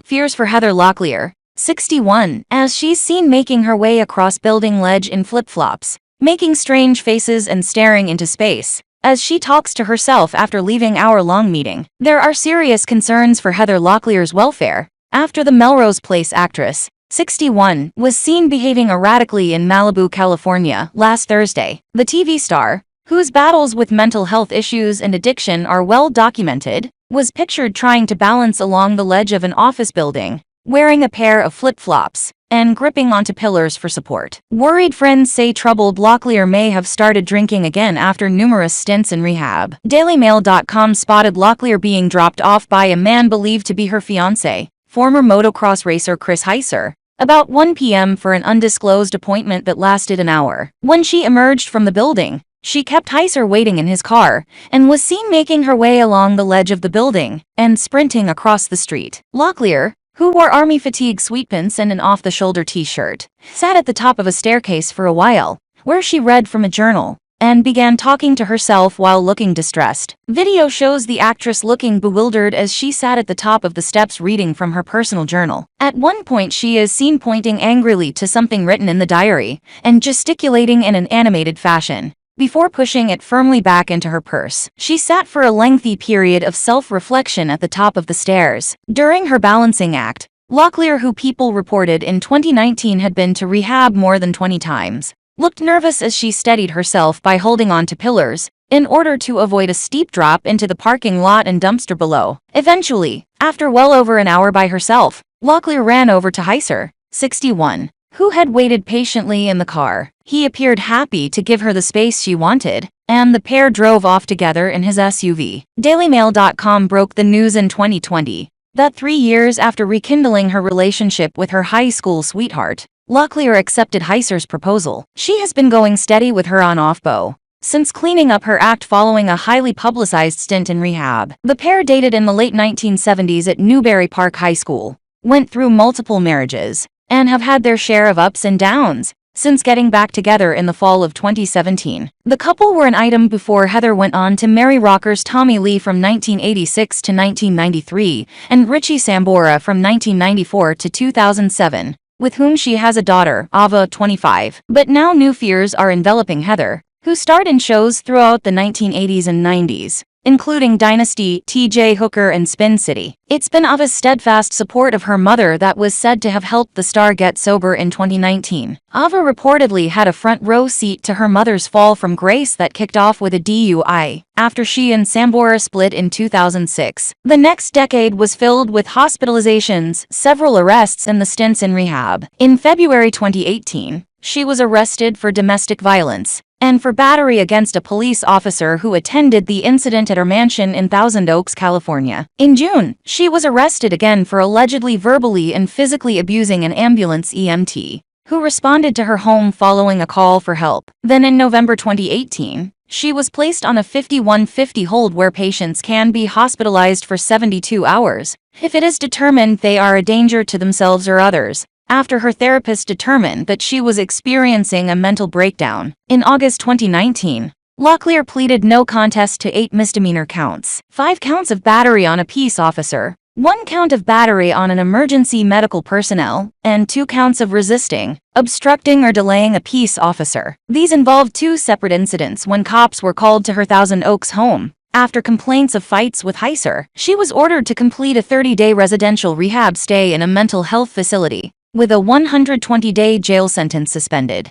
fears for Heather Locklear, 61, as she's seen making her way across building ledge in flip-flops, making strange faces and staring into space, as she talks to herself after leaving hour-long meeting. There are serious concerns for Heather Locklear's welfare, after the Melrose Place actress, 61, was seen behaving erratically in Malibu, California, last Thursday. The TV star, whose battles with mental health issues and addiction are well documented, was pictured trying to balance along the ledge of an office building, wearing a pair of flip-flops, and gripping onto pillars for support. Worried friends say troubled Locklear may have started drinking again after numerous stints in rehab. DailyMail.com spotted Locklear being dropped off by a man believed to be her fiancé, former motocross racer Chris Heather, about 1 p.m. for an undisclosed appointment that lasted an hour. When she emerged from the building, she kept Heather waiting in his car, and was seen making her way along the ledge of the building, and sprinting across the street. Locklear, who wore army fatigue sweatpants and an off-the-shoulder t-shirt, sat at the top of a staircase for a while, where she read from a journal, and began talking to herself while looking distressed. Video shows the actress looking bewildered as she sat at the top of the steps reading from her personal journal. At one point she is seen pointing angrily to something written in the diary, and gesticulating in an animated fashion, before pushing it firmly back into her purse. She sat for a lengthy period of self-reflection at the top of the stairs. During her balancing act, Locklear, who People reported in 2019 had been to rehab more than 20 times, looked nervous as she steadied herself by holding on to pillars, in order to avoid a steep drop into the parking lot and dumpster below. Eventually, after well over an hour by herself, Locklear ran over to Heather, 61, who had waited patiently in the car. He appeared happy to give her the space she wanted, and the pair drove off together in his SUV. DailyMail.com broke the news in 2020 that 3 years after rekindling her relationship with her high school sweetheart, Locklear accepted Heather's proposal. She has been going steady with her on-off beau since cleaning up her act following a highly publicized stint in rehab. The pair dated in the late 1970s at Newbury Park High School, went through multiple marriages, and have had their share of ups and downs since getting back together in the fall of 2017. The couple were an item before Heather went on to marry rockers Tommy Lee from 1986 to 1993 and Richie Sambora from 1994 to 2007, with whom she has a daughter, Ava, 25. But now new fears are enveloping Heather, who starred in shows throughout the 1980s and 90s, including Dynasty, T.J. Hooker, and Spin City. It's been Ava's steadfast support of her mother that was said to have helped the star get sober in 2019. Ava reportedly had a front-row seat to her mother's fall from grace that kicked off with a DUI, after she and Sambora split in 2006. The next decade was filled with hospitalizations, several arrests, and the stints in rehab. In February 2018, she was arrested for domestic violence and for battery against a police officer who attended the incident at her mansion in Thousand Oaks, California. In June, she was arrested again for allegedly verbally and physically abusing an ambulance EMT, who responded to her home following a call for help. Then in November 2018, she was placed on a 5150 hold where patients can be hospitalized for 72 hours, if it is determined they are a danger to themselves or others, after her therapist determined that she was experiencing a mental breakdown. In August 2019, Locklear pleaded no contest to 8 misdemeanor counts: 5 counts of battery on a peace officer, 1 count of battery on an emergency medical personnel, and 2 counts of resisting, obstructing, or delaying a peace officer. These involved 2 separate incidents when cops were called to her Thousand Oaks home. After complaints of fights with Heather, she was ordered to complete a 30-day residential rehab stay in a mental health facility, with a 120-day jail sentence suspended.